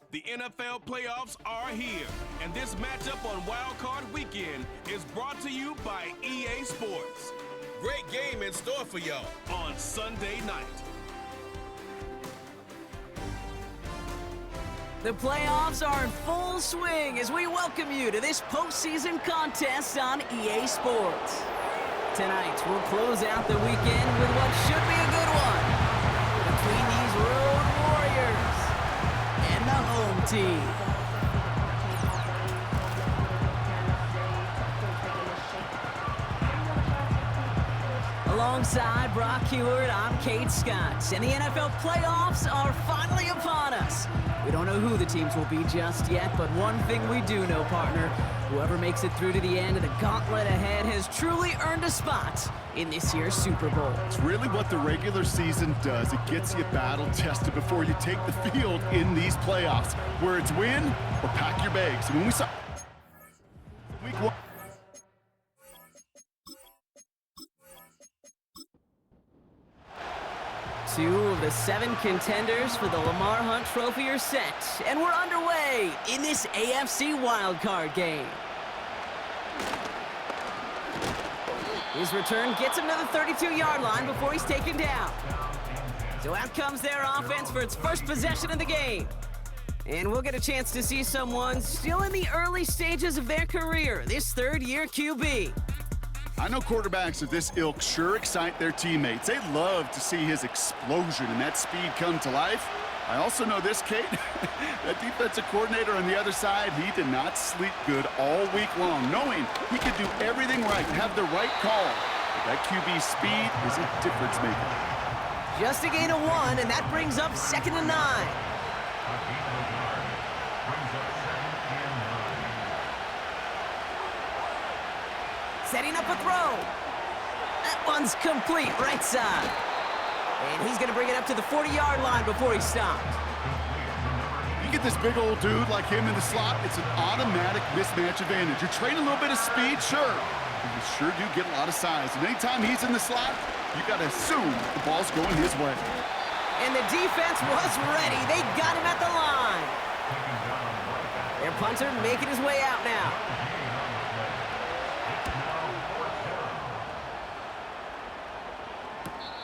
The NFL playoffs are here, and this matchup on Wild Card Weekend is brought to you by EA Sports. Great game in store for y'all on Sunday night. The playoffs are in full swing as we welcome you to this postseason contest on EA Sports. Tonight, we'll close out the weekend with what should be a good one between these road warriors and the home team. Alongside Brock Heward, I'm Kate Scott, and the NFL playoffs are finally upon us. We don't know who the teams will be just yet, but one thing we do know, partner, whoever makes it through to the end of the gauntlet ahead has truly earned a spot in this year's Super Bowl. It's really what the regular season does. It gets you battle-tested before you take the field in these playoffs, where it's win or pack your bags. And when we saw week one, two of the 7 contenders for the Lamar Hunt Trophy are set, and we're underway in this AFC wildcard game. His return gets him to the 32-yard line before he's taken down. So out comes their offense for its first possession of the game. And we'll get a chance to see someone still in the early stages of their career, this third-year QB. I know quarterbacks of this ilk sure excite their teammates. They love to see his explosion and that speed come to life. I also know this, Kate, that defensive coordinator on the other side, he did not sleep good all week long, knowing he could do everything right, have the right call. But that QB speed is a difference maker. Just a gain of 1, and that brings up 2nd and 9. Setting up a throw. That one's complete, right side. And he's going to bring it up to the 40-yard line before he stopped. You get this big old dude like him in the slot, it's an automatic mismatch advantage. You're trading a little bit of speed, sure, but you sure do get a lot of size. And anytime he's in the slot, you got to assume the ball's going his way. And the defense was ready. They got him at the line. Their punter making his way out now.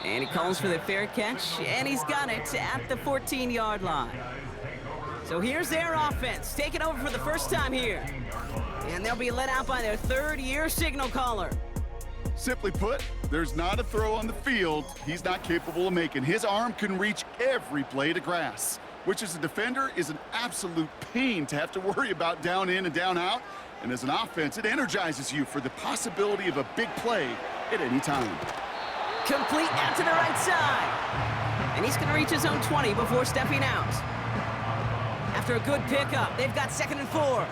And he calls for the fair catch, and he's got it at the 14-yard line. So here's their offense, taking over for the first time here. And they'll be led out by their third-year signal caller. Simply put, there's not a throw on the field he's not capable of making. His arm can reach every blade of grass, which as a defender is an absolute pain to have to worry about down in and down out. And as an offense, it energizes you for the possibility of a big play at any time. Complete out to the right side. And he's going to reach his own 20 before stepping out. After a good pickup, they've got 2nd and 4.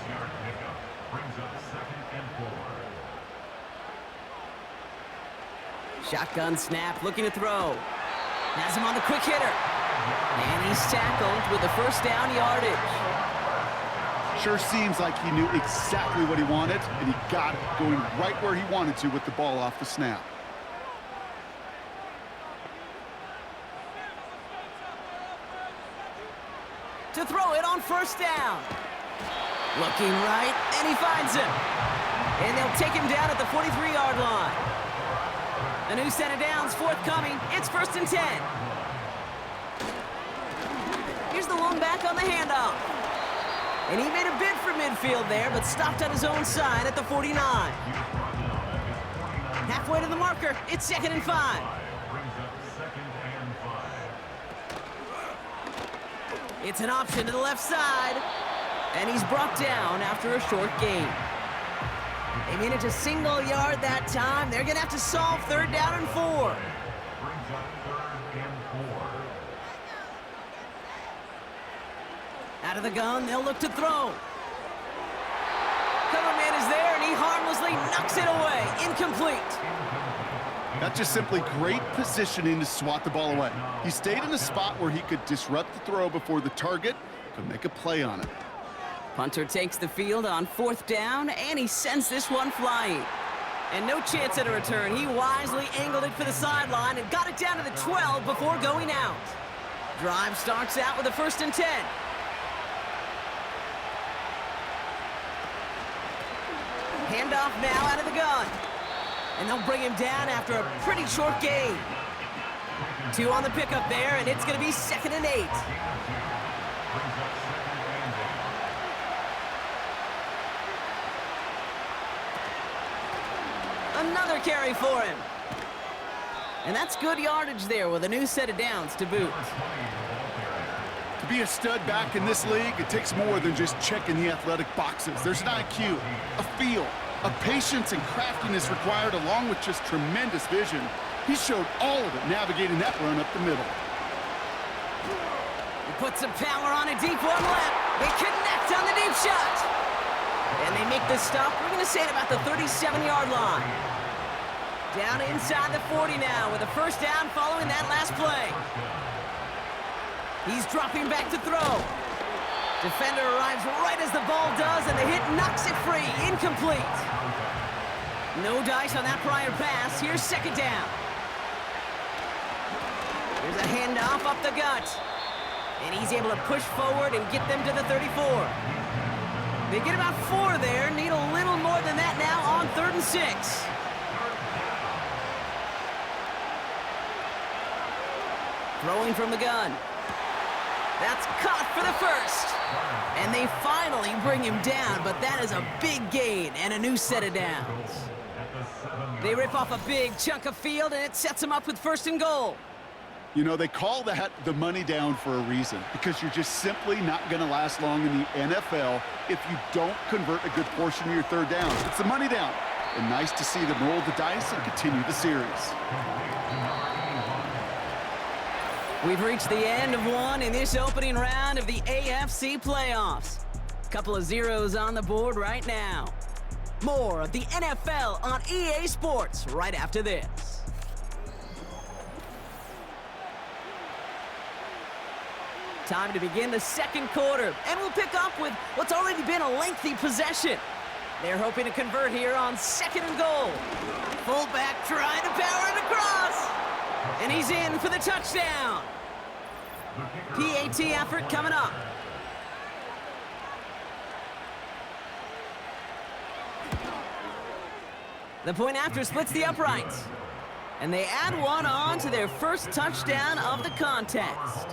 Shotgun snap, looking to throw. Has him on the quick hitter. And he's tackled with the first down yardage. Sure seems like he knew exactly what he wanted, and he got it going right where he wanted to with the ball off the snap. To throw it on first down. Looking right, and he finds him. And they'll take him down at the 43-yard line. A new set of downs forthcoming. It's 1st and 10. Here's the lone back on the handoff. And he made a bid for midfield there, but stopped on his own side at the 49. Halfway to the marker, it's 2nd and 5. It's an option to the left side, and he's brought down after a short gain. They manage a single yard that time. They're going to have to solve 3rd down and 4. Out of the gun, they'll look to throw. Cover man is there, and he harmlessly knocks it away. Incomplete. That's just simply great positioning to swat the ball away. He stayed in a spot where he could disrupt the throw before the target could make a play on it. Punter takes the field on 4th down, and he sends this one flying. And no chance at a return. He wisely angled it for the sideline and got it down to the 12 before going out. Drive starts out with a 1st and 10. Handoff now out of the gun. And they'll bring him down after a pretty short gain. 2 on the pickup there, and it's going to be 2nd and 8. Another carry for him. And that's good yardage there with a new set of downs to boot. To be a stud back in this league, it takes more than just checking the athletic boxes. There's an IQ, a feel, a patience and craftiness required along with just tremendous vision. He showed all of it navigating that run up the middle. He puts some power on a deep one left. They connect on the deep shot. And they make the stop. We're going to say it about the 37-yard line. Down inside the 40 now with a first down following that last play. He's dropping back to throw. Defender arrives right as the ball does, and the hit knocks it free. Incomplete. No dice on that prior pass. Here's 2nd down. Here's a handoff up the gut. And he's able to push forward and get them to the 34. They get about 4 there. Need a little more than that now on 3rd and 6. Throwing from the gun. That's caught for the first. And they finally bring him down, but that is a big gain and a new set of downs. They rip off a big chunk of field, and it sets them up with 1st and goal. You know, they call that the money down for a reason, because you're just simply not going to last long in the NFL if you don't convert a good portion of your 3rd down. It's the money down. And nice to see them roll the dice and continue the series. We've reached the end of one in this opening round of the AFC playoffs. Couple of zeros on the board right now. More of the NFL on EA Sports right after this. Time to begin the 2nd quarter, and we'll pick up with what's already been a lengthy possession. They're hoping to convert here on 2nd and goal. Fullback trying to power it across. And he's in for the touchdown. PAT effort coming up. The point after splits the uprights. And they add one on to their first touchdown of the contest.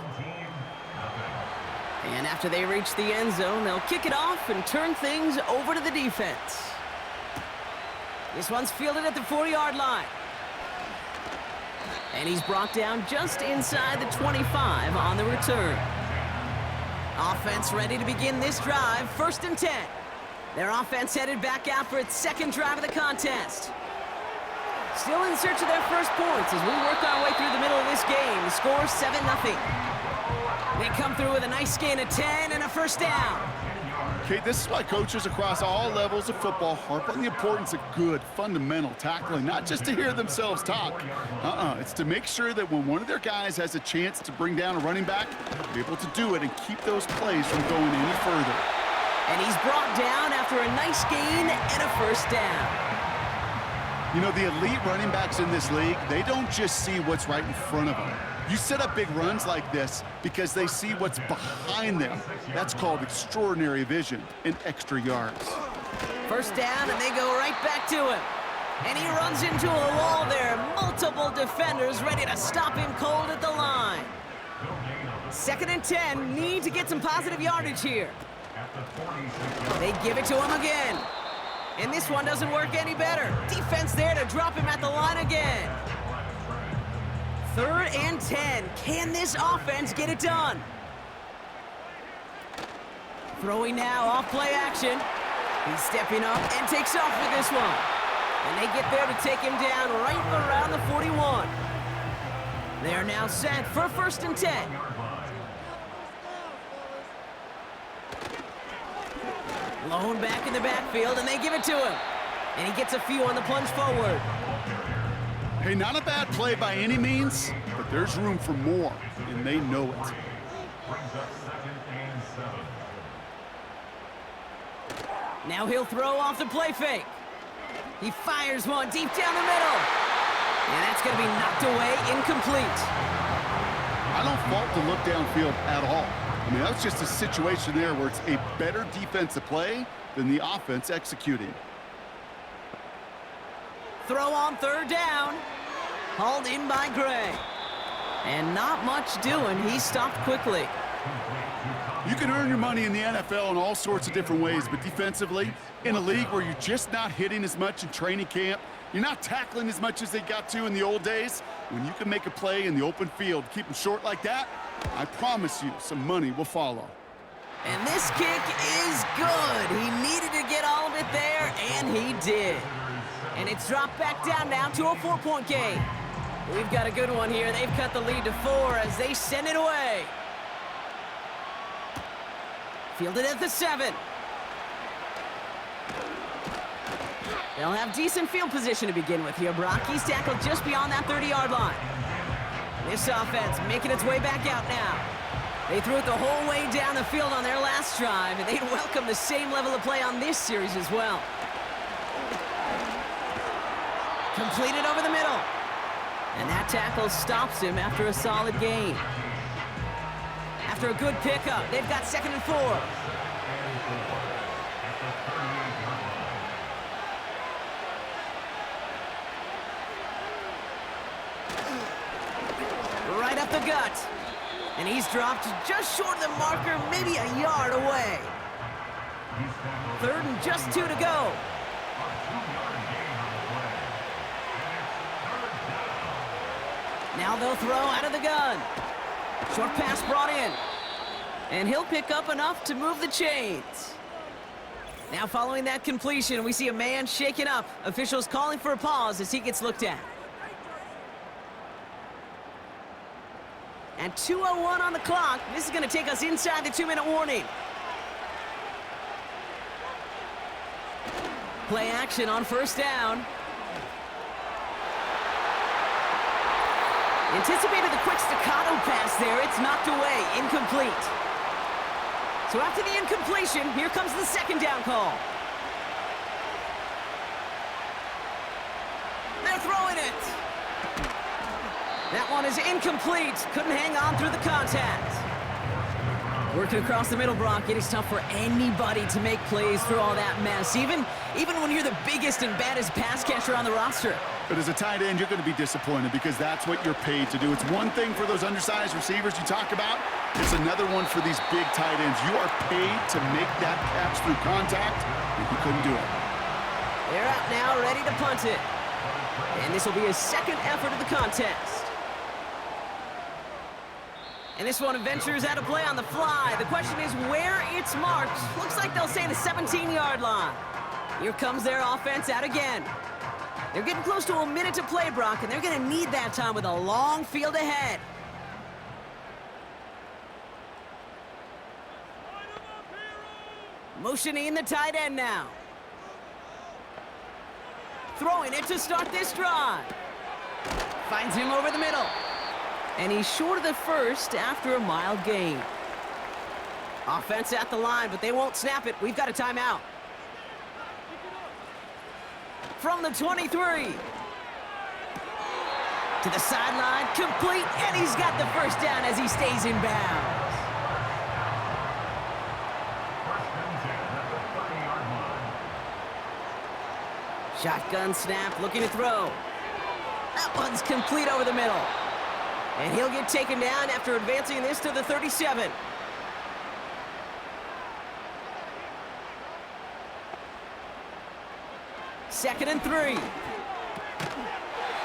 And after they reach the end zone, they'll kick it off and turn things over to the defense. This one's fielded at the 40-yard line. And he's brought down just inside the 25 on the return. Offense ready to begin this drive, 1st and 10. Their offense headed back out for its 2nd drive of the contest. Still in search of their first points as we work our way through the middle of this game. The score 7-0. They come through with a nice gain of 10 and a first down. Okay, this is why coaches across all levels of football harp on the importance of good, fundamental tackling, not just to hear themselves talk. It's to make sure that when one of their guys has a chance to bring down a running back, be able to do it and keep those plays from going any further. And he's brought down after a nice gain and a first down. You know, the elite running backs in this league, they don't just see what's right in front of them. You set up big runs like this because they see what's behind them. That's called extraordinary vision and extra yards. First down, and they go right back to him. And he runs into a wall there. Multiple defenders ready to stop him cold at the line. 2nd and 10, need to get some positive yardage here. They give it to him again. And this one doesn't work any better. Defense there to drop him at the line again. 3rd and 10. Can this offense get it done? Throwing now off play action. He's stepping up and takes off with this one. And they get there to take him down right around the 41. They're now set for 1st and 10. Lone back in the backfield, and they give it to him. And he gets a few on the plunge forward. Hey, not a bad play by any means, but there's room for more, and they know it. Now he'll throw off the play fake. He fires one deep down the middle. And that's going to be knocked away, incomplete. I don't fault the look downfield at all. I mean, that's just a situation there where it's a better defensive play than the offense executing. throw on third down. Hauled in by Gray. And not much doing. He stopped quickly. You can earn your money in the NFL in all sorts of different ways, but defensively, in a league where you're just not hitting as much in training camp, you're not tackling as much as they got to in the old days, when you can make a play in the open field, keep them short like that, I promise you some money will follow. And this kick is good. He needed to get all of it there, and he did. And it's dropped back down now to a 4-point game. We've got a good one here. They've cut the lead to 4 as they send it away. Fielded at the 7. They'll have decent field position to begin with here, Brock. He's tackled just beyond that 30-yard line. This offense making its way back out now. They threw it the whole way down the field on their last drive, and they'd welcome the same level of play on this series as well. Completed over the middle. And that tackle stops him after a solid gain. After a good pickup, they've got 2nd and 4. Right up the gut. And he's dropped just short of the marker, maybe a yard away. 3rd and just 2 to go. Now they'll throw out of the gun. Short pass brought in. And he'll pick up enough to move the chains. Now following that completion, we see a man shaken up. Officials calling for a pause as he gets looked at. And 2:01 on the clock. This is going to take us inside the 2-minute warning. Play action on 1st down. Anticipated the quick staccato pass there. It's knocked away. Incomplete. So after the incompletion, here comes the 2nd down call. They're throwing it. That one is incomplete. Couldn't hang on through the contact. Working across the middle, Brock. It is tough for anybody to make plays through all that mess, even when you're the biggest and baddest pass catcher on the roster. But as a tight end, you're going to be disappointed because that's what you're paid to do. It's one thing for those undersized receivers you talk about. It's another one for these big tight ends. You are paid to make that catch through contact, and you couldn't do it. They're out now, ready to punt it. And this will be his 2nd effort of the contest. And this one ventures out of play on the fly. The question is where it's marked. Looks like they'll say the 17-yard line. Here comes their offense out again. They're getting close to a minute to play, Brock, and they're going to need that time with a long field ahead. Motioning the tight end now. Throwing it to start this drive. Finds him over the middle. And he's short of the 1st after a mild gain. Offense at the line, but they won't snap it. We've got a timeout. From the 23. To the sideline, complete, and he's got the 1st down as he stays in bounds. Shotgun snap, looking to throw. That one's complete over the middle. And he'll get taken down after advancing this to the 37. Second and 3.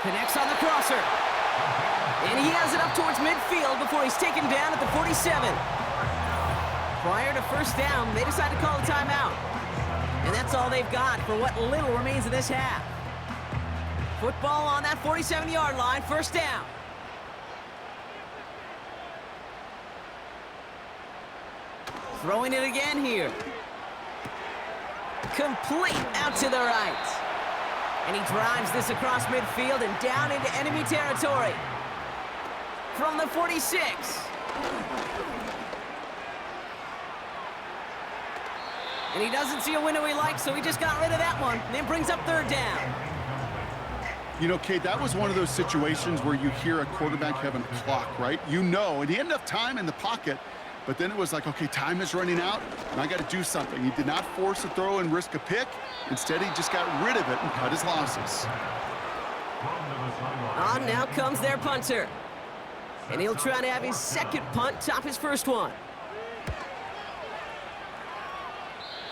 Connects on the crosser. And he has it up towards midfield before he's taken down at the 47. Prior to 1st down, they decide to call a timeout. And that's all they've got for what little remains of this half. Football on that 47-yard line, 1st down. Throwing it again here. Complete out to the right. And he drives this across midfield and down into enemy territory. From the 46. And he doesn't see a window he likes, so he just got rid of that one. And then brings up 3rd down. You know, Kate, that was one of those situations where you hear a quarterback having a clock, right? You know, and he had enough time in the pocket, but then it was like, okay, time is running out, and I got to do something. He did not force a throw and risk a pick. Instead, he just got rid of it and cut his losses. On now comes their punter. And he'll try to have his second punt top his first one.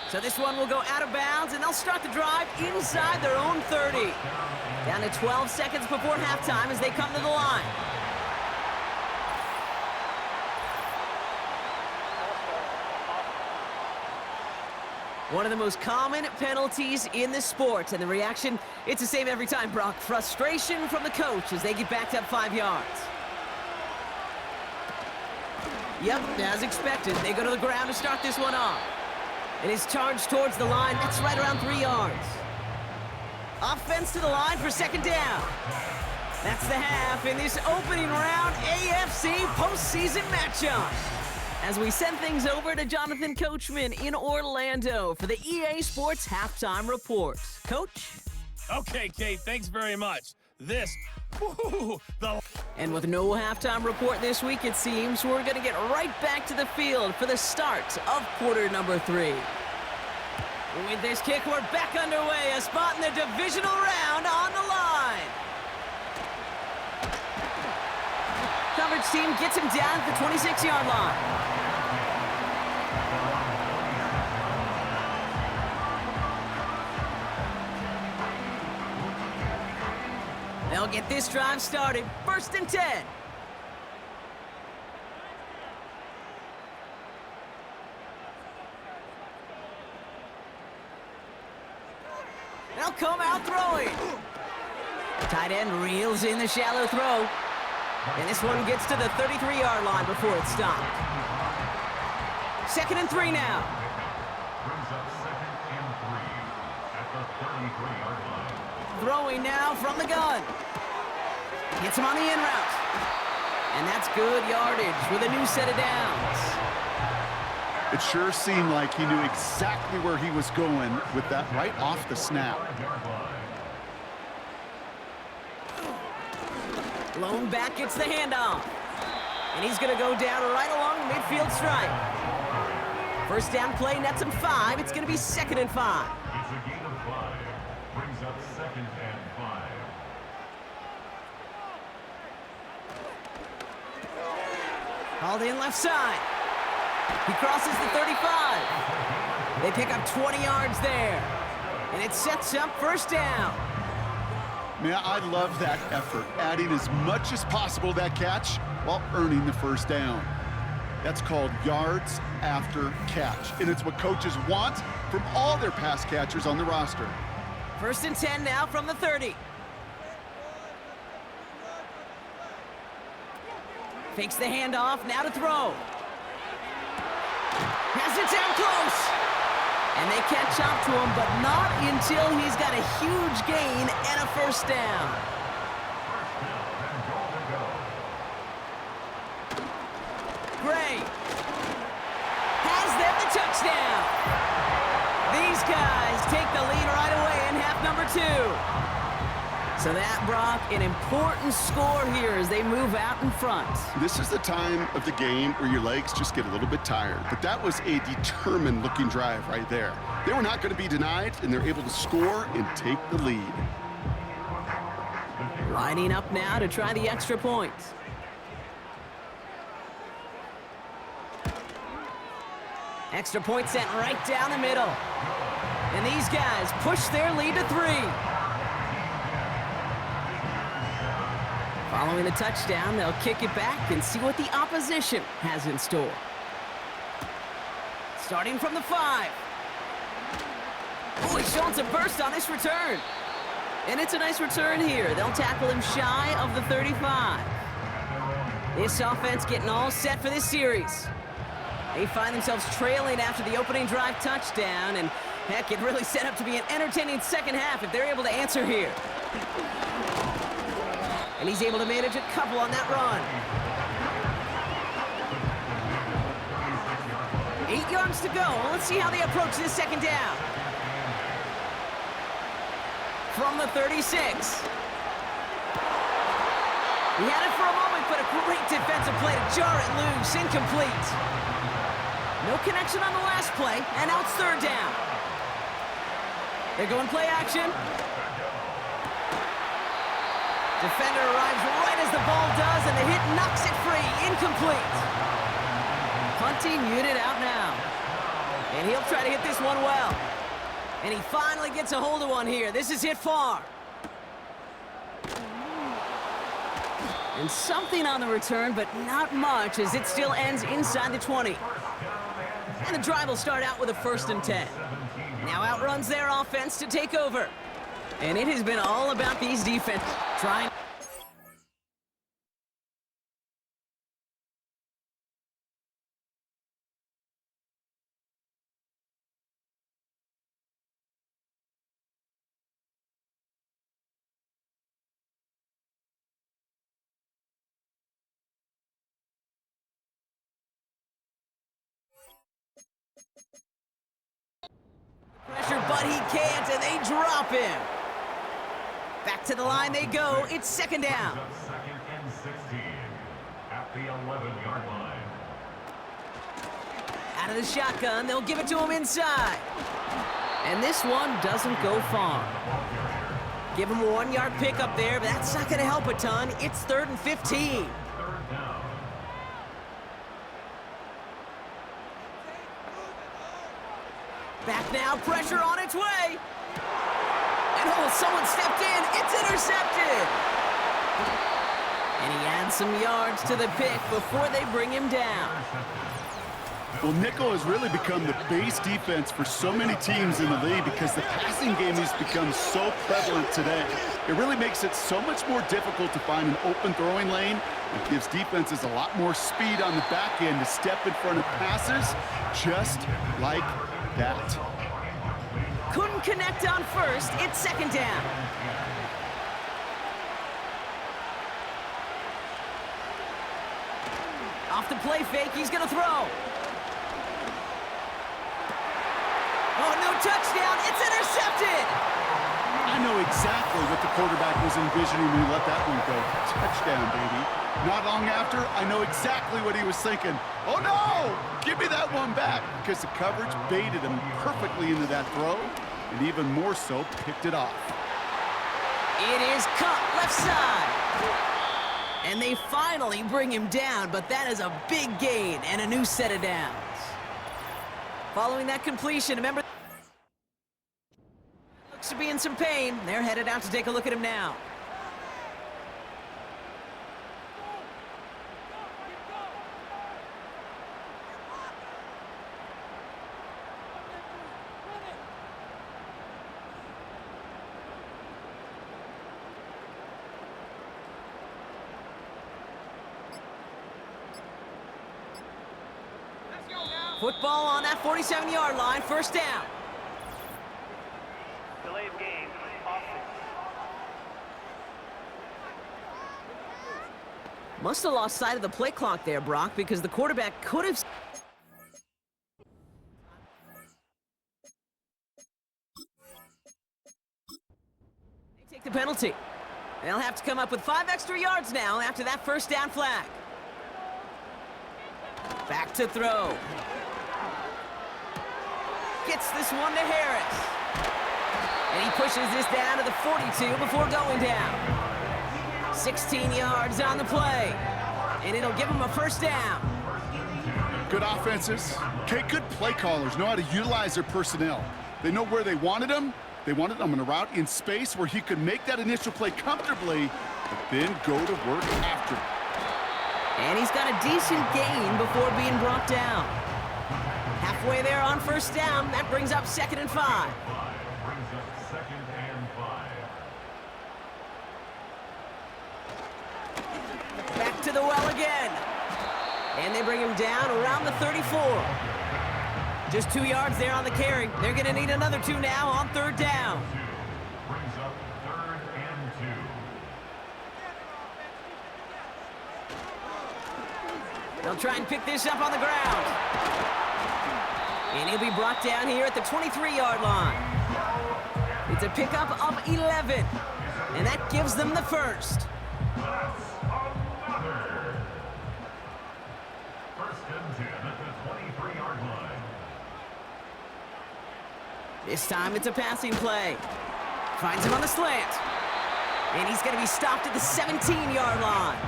So this one will go out of bounds, and they'll start the drive inside their own 30. Down to 12 seconds before halftime as they come to the line. One of the most common penalties in the sport, and the reaction, it's the same every time, Brock. Frustration from the coach as they get backed up 5 yards. Yep, as expected, they go to the ground to start this one off. It is charged towards the line. That's right around 3 yards. Offense to the line for second down. That's the half in this opening round AFC postseason matchup. As we send things over to Jonathan Coachman in Orlando for the EA Sports Halftime Report. Coach? Okay, Kate, thanks very much. And with no halftime report this week, it seems we're going to get right back to the field for the start of quarter number 3. With this kick, we're back underway. A spot in the divisional round on the line. Coverage team gets him down at the 26-yard line. They'll get this drive started. 1st and 10. They'll come out throwing. Tight end reels in the shallow throw. And this one gets to the 33-yard line before it's stopped. 2nd and 3 now. Brings up 2nd and 3 at the 33-yard line. Throwing now from the gun. Gets him on the in route. And that's good yardage with a new set of downs. It sure seemed like he knew exactly where he was going with that right off the snap. Lone back gets the handoff. And he's going to go down right along the midfield stripe. 1st down play nets him 5. It's going to be 2nd and 5. It's a gain of 5. Brings up 2nd and 5. Called in left side. He crosses the 35. They pick up 20 yards there. And it sets up 1st down. Man, I love that effort, adding as much as possible to that catch while earning the 1st down. That's called yards after catch, and it's what coaches want from all their pass catchers on the roster. 1st and 10 now from the 30. Fakes the handoff, now to throw. Has it down close. And they catch up to him, but not until he's got a huge gain and a 1st down. Gray has them the touchdown. These guys take the lead right away in half number 2. So that, Brock, an important score here as they move out in front. This is the time of the game where your legs just get a little bit tired. But that was a determined-looking drive right there. They were not going to be denied, and they're able to score and take the lead. Lining up now to try the extra point. Extra point sent right down the middle. And these guys push their lead to 3. Following the touchdown, they'll kick it back and see what the opposition has in store. Starting from the 5. Oh, he's showing some burst on this return. And it's a nice return here. They'll tackle him shy of the 35. This offense getting all set for this series. They find themselves trailing after the opening drive touchdown, and heck, it really set up to be an entertaining second half if they're able to answer here. And he's able to manage a couple on that run. 8 yards to go. Let's see how they approach this 2nd down. From the 36. He had it for a moment, but a great defensive play to jar it loose. Incomplete. No connection on the last play, and now it's 3rd down. They're going play action. Defender arrives right as the ball does, and the hit knocks it free. Incomplete. Punting unit out now. And he'll try to hit this one well. And he finally gets a hold of one here. This is hit far. And something on the return, but not much, as it still ends inside the 20. And the drive will start out with a 1st and 10. Now outruns their offense to take over. And it has been all about these defenses trying. Pressure, but he can't, and they drop him. Back to the line they go. It's 2nd down. 2nd and 16 at the 11-yard line. Out of the shotgun, they'll give it to him inside. And this one doesn't go far. Give him a 1-yard pickup there, but that's not going to help a ton. It's 3rd and 15. 3rd down. Back now, pressure on its way. And oh, someone stepped in. It's intercepted. And he adds some yards to the pick before they bring him down. Well, nickel has really become the base defense for so many teams in the league because the passing game has become so prevalent today. It really makes it so much more difficult to find an open throwing lane. It gives defenses a lot more speed on the back end to step in front of passes, just like that. Couldn't connect on 1st. It's 2nd down. Off the play fake, he's going to throw. Oh, no touchdown. It's intercepted. I know exactly what the quarterback was envisioning when he let that one go. Touchdown, baby. Not long after, I know exactly what he was thinking. Oh, no! Give me that one back, because the coverage baited him perfectly into that throw, and even more so, picked it off. It is cut left side. And they finally bring him down, but that is a big gain and a new set of downs. Following that completion, remember, looks to be in some pain. They're headed out to take a look at him now. Football on that 47-yard line, 1st down. Delay of game, offense. Must have lost sight of the play clock there, Brock, because the quarterback could have... They take the penalty. They'll have to come up with 5 extra yards now after that 1st down flag. Back to throw. Gets this one to Harris. And he pushes this down to the 42 before going down. 16 yards on the play. And it'll give him a 1st down. Good offenses. Okay, good play callers know how to utilize their personnel. They know where they wanted him. They wanted him on a route in space where he could make that initial play comfortably, but then go to work after. And he's got a decent gain before being brought down. Halfway there on 1st down. That brings up 2nd and 5. Brings up 2nd and 5. Back to the well again. And they bring him down around the 34. Just 2 yards there on the carry. They're going to need another 2 now on 3rd down. Brings up 3rd and 2. They'll try and pick this up on the ground. And he'll be brought down here at the 23-yard line. It's a pickup of 11. And that gives them the 1st. That's another. 1st and 10 at the 23-yard line. This time it's a passing play. Finds him on the slant. And he's going to be stopped at the 17-yard line.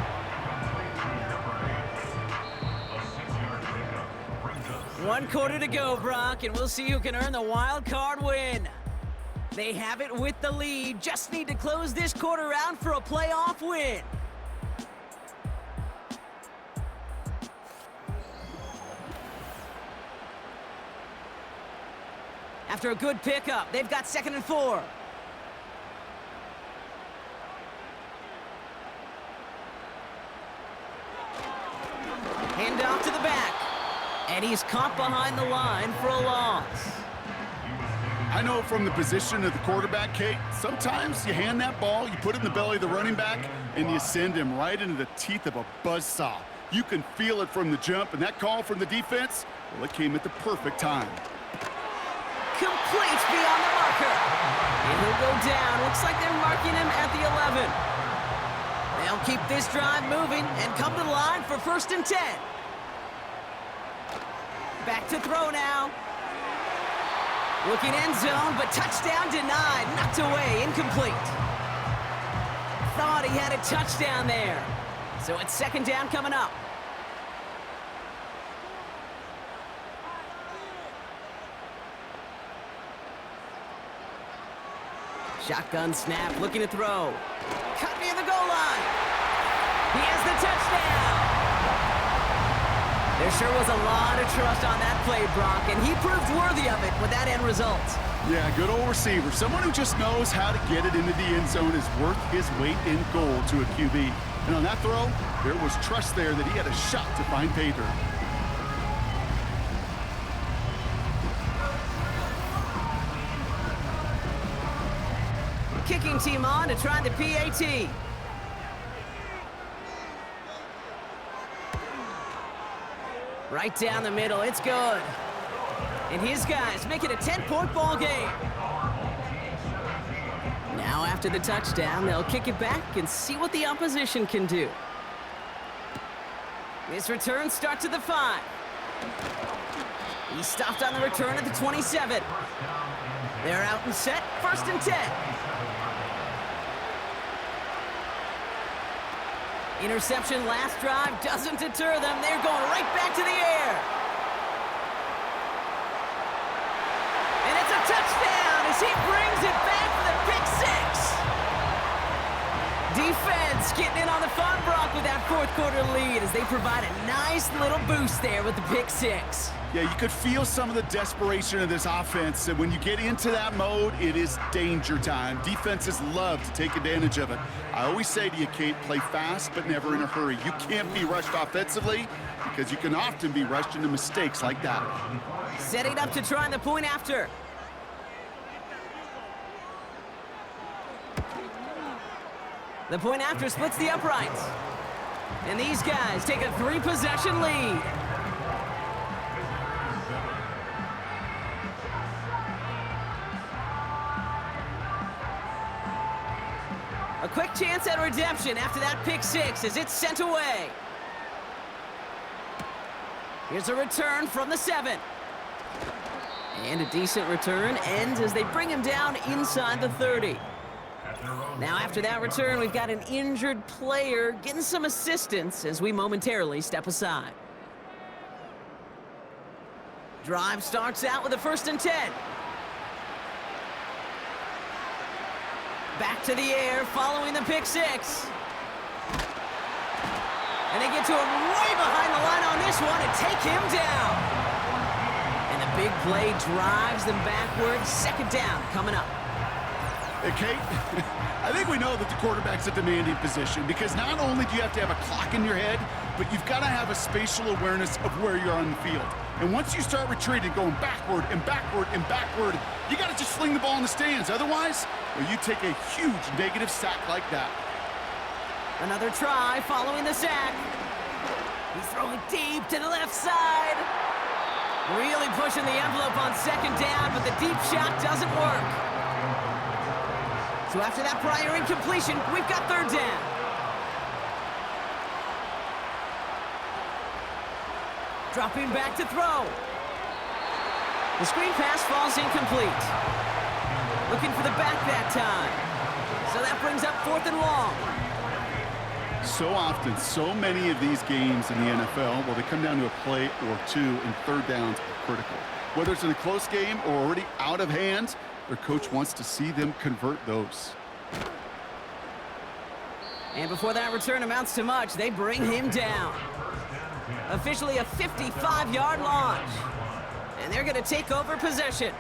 One quarter to go, Brock, and we'll see who can earn the wild card win. They have it with the lead. Just need to close this quarter out for a playoff win. After a good pickup, they've got 2nd and 4. Hand off to the back. And he's caught behind the line for a loss. I know from the position of the quarterback, Kate, sometimes you hand that ball, you put it in the belly of the running back, and you send him right into the teeth of a buzzsaw. You can feel it from the jump, and that call from the defense, well, it came at the perfect time. Complete beyond the marker. And he'll go down. Looks like they're marking him at the 11. They'll keep this drive moving and come to the line for 1st and 10. Back to throw now. Looking end zone, but touchdown denied. Knocked away, incomplete. Thought he had a touchdown there. So it's 2nd down coming up. Shotgun snap, looking to throw. Cut near the goal line. He has the touchdown. There sure was a lot of trust on that play, Brock, and he proved worthy of it with that end result. Yeah, good old receiver. Someone who just knows how to get it into the end zone is worth his weight in gold to a QB. And on that throw, there was trust there that he had a shot to find pay dirt. Kicking team on to try the PAT. Right down the middle, it's good. And his guys make it a 10-point ball game. Now after the touchdown, they'll kick it back and see what the opposition can do. This return starts at the 5. He stopped on the return at the 27. They're out and set, 1st and 10. Interception last drive doesn't deter them. They're going right back to the air. And it's a touchdown as he brings it back for the pick 6. Defense getting in on the fun, Brock, with that 4th quarter lead as they provide a nice little boost there with the pick 6. Yeah, you could feel some of the desperation of this offense, and when you get into that mode, it is danger time. Defenses love to take advantage of it. I always say to you, Kate, play fast but never in a hurry. You can't be rushed offensively because you can often be rushed into mistakes like that. Setting up to try the point after. The point after splits the uprights. And these guys take a 3-possession lead. A quick chance at redemption after that pick 6 as it's sent away. Here's a return from the 7. And a decent return ends as they bring him down inside the 30. Now after that return, we've got an injured player getting some assistance as we momentarily step aside. Drive starts out with a 1st and 10. Back to the air following the pick 6. And they get to him way behind the line on this one and take him down. And the big play drives them backwards. 2nd down coming up. Hey, Kate, I think we know that the quarterback's a demanding position because not only do you have to have a clock in your head, but you've got to have a spatial awareness of where you're on the field. And once you start retreating, going backward and backward and backward, you got to just sling the ball in the stands. Otherwise, well, you take a huge negative sack like that. Another try following the sack. He's throwing deep to the left side. Really pushing the envelope on 2nd down, but the deep shot doesn't work. So after that prior incompletion, we've got 3rd down. Dropping back to throw. The screen pass falls incomplete. Looking for the back that time. So that brings up 4th and long. So often, so many of these games in the NFL, well, they come down to a play or two, and third downs are critical. Whether it's in a close game or already out of hand, their coach wants to see them convert those. And before that return amounts to much, they bring him down. Officially a 55-yard launch. And they're going to take over possession.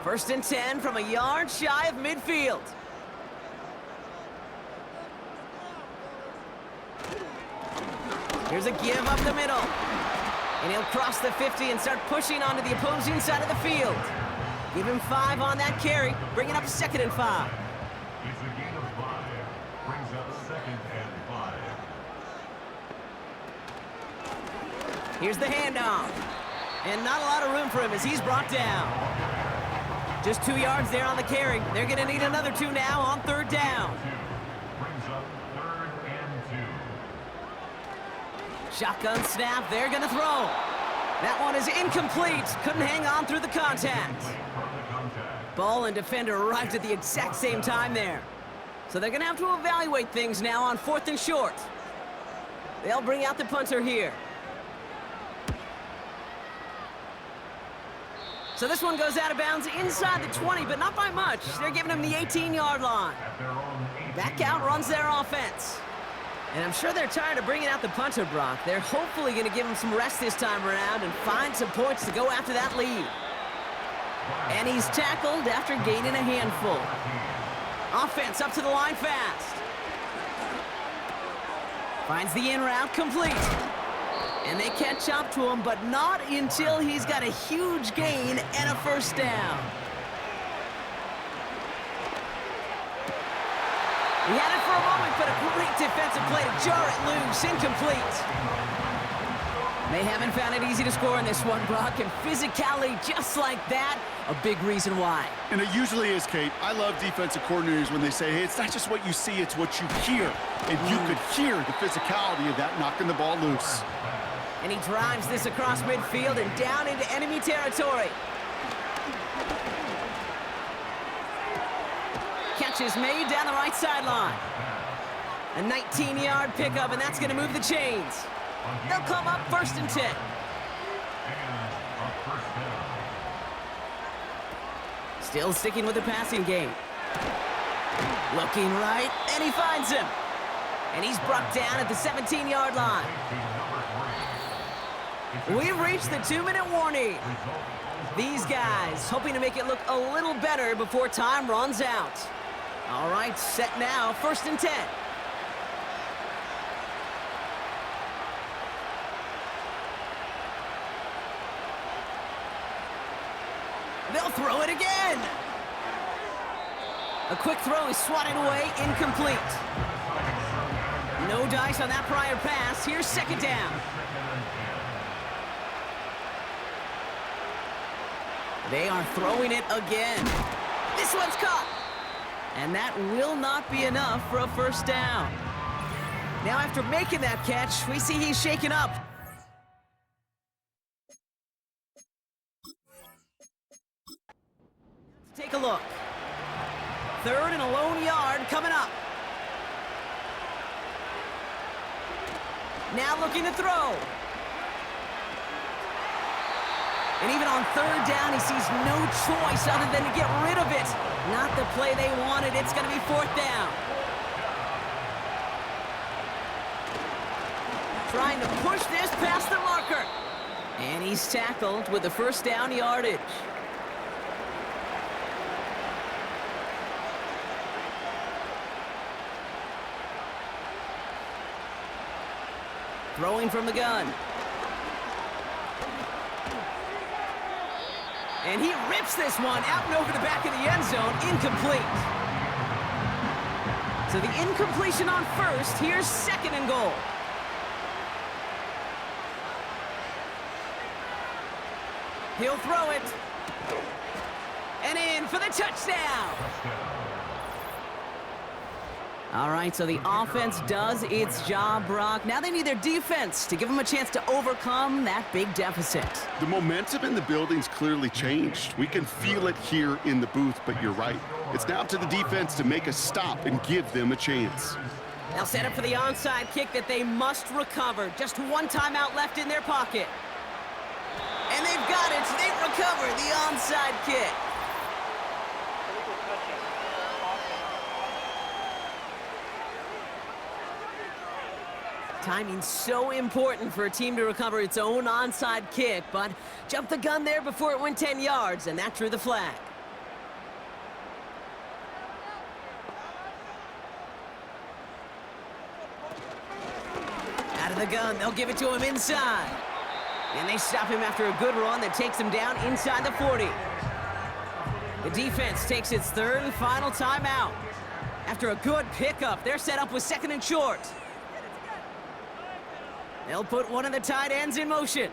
First and 10 from a yard shy of midfield. Here's a give up the middle. And he'll cross the 50 and start pushing onto the opposing side of the field. Give him 5 on that carry, bringing up 2nd and 5. It's a gain of 5. Brings up 2nd and 5. Here's the handoff. And not a lot of room for him as he's brought down. Just 2 yards there on the carry. They're going to need another 2 now on 3rd down. Brings up 3rd and 2. Shotgun snap, they're going to throw. That one is incomplete. Couldn't hang on through the contact. Ball and defender arrived at the exact same time there. So they're going to have to evaluate things now on 4th and short. They'll bring out the punter here. So this one goes out of bounds inside the 20, but not by much. They're giving him the 18-yard line. Back out runs their offense. And I'm sure they're tired of bringing out the punter, Brock. They're hopefully going to give him some rest this time around and find some points to go after that lead. And he's tackled after gaining a handful. Offense up to the line fast. Finds the in route complete. And they catch up to him, but not until he's got a huge gain and a first down. He had it for a moment, but a great defensive play to jar it loose. Incomplete. They haven't found it easy to score in this one, Brock, and physicality just like that, a big reason why. And it usually is, Kate. I love defensive coordinators when they say, hey, it's not just what you see, it's what you hear. And you could hear the physicality of that knocking the ball loose. And he drives this across midfield and down into enemy territory. Catch is made down the right sideline. A 19-yard pickup, and that's going to move the chains. They'll come up 1st and 10. Still sticking with the passing game. Looking right, and he finds him. And he's brought down at the 17-yard line. We've reached the 2-minute warning. These guys hoping to make it look a little better before time runs out. All right, set now, 1st and 10. They'll throw it again. A quick throw is swatted away, incomplete. No dice on that prior pass. Here's 2nd down. They are throwing it again. This one's caught. And that will not be enough for a first down. Now after making that catch, we see he's shaken up. Take a look. 3rd and a lone yard coming up. Now looking to throw. And even on 3rd down, he sees no choice other than to get rid of it. Not the play they wanted. It's going to be 4th down. Trying to push this past the marker. And he's tackled with the first down yardage. Throwing from the gun. And he rips this one out and over the back of the end zone, incomplete. So the incompletion on 1st, here's 2nd and goal. He'll throw it. And in for the touchdown. All right, so the offense does its job, Brock. Now they need their defense to give them a chance to overcome that big deficit. The momentum in the building's clearly changed. We can feel it here in the booth, but you're right. It's now up to the defense to make a stop and give them a chance. They'll set up for the onside kick that they must recover. Just one timeout left in their pocket. And they've got it. They've recovered the onside kick. Illegal touching. Timing's so important for a team to recover its own onside kick, but jumped the gun there before it went 10 yards, and that drew the flag. Out of the gun, they'll give it to him inside. And they stop him after a good run that takes him down inside the 40. The defense takes its third and final timeout. After a good pickup, they're set up with 2nd and short. They'll put one of the tight ends in motion.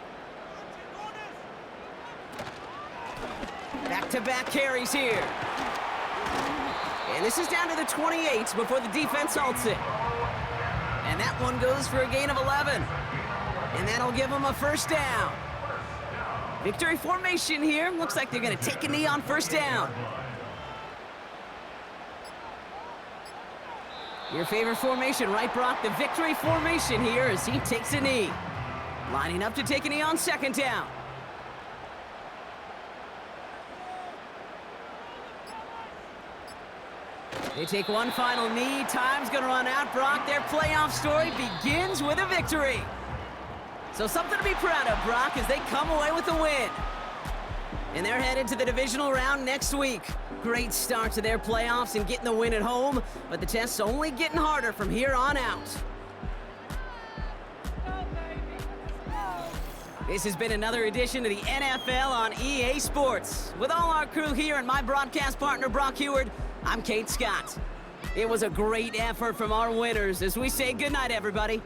Back-to-back carries here. And this is down to the 28 before the defense halts it. And that one goes for a gain of 11. And that'll give them a first down. Victory formation here. Looks like they're going to take a knee on first down. Your favorite formation, right, Brock? The victory formation here as he takes a knee. Lining up to take a knee on 2nd down. They take one final knee. Time's going to run out, Brock. Their playoff story begins with a victory. So something to be proud of, Brock, as they come away with a win. And they're headed to the divisional round next week. Great start to their playoffs and getting the win at home, but the test's only getting harder from here on out. This has been another edition of the NFL on EA Sports. With all our crew here and my broadcast partner, Brock Heward, I'm Kate Scott. It was a great effort from our winners as we say goodnight, everybody.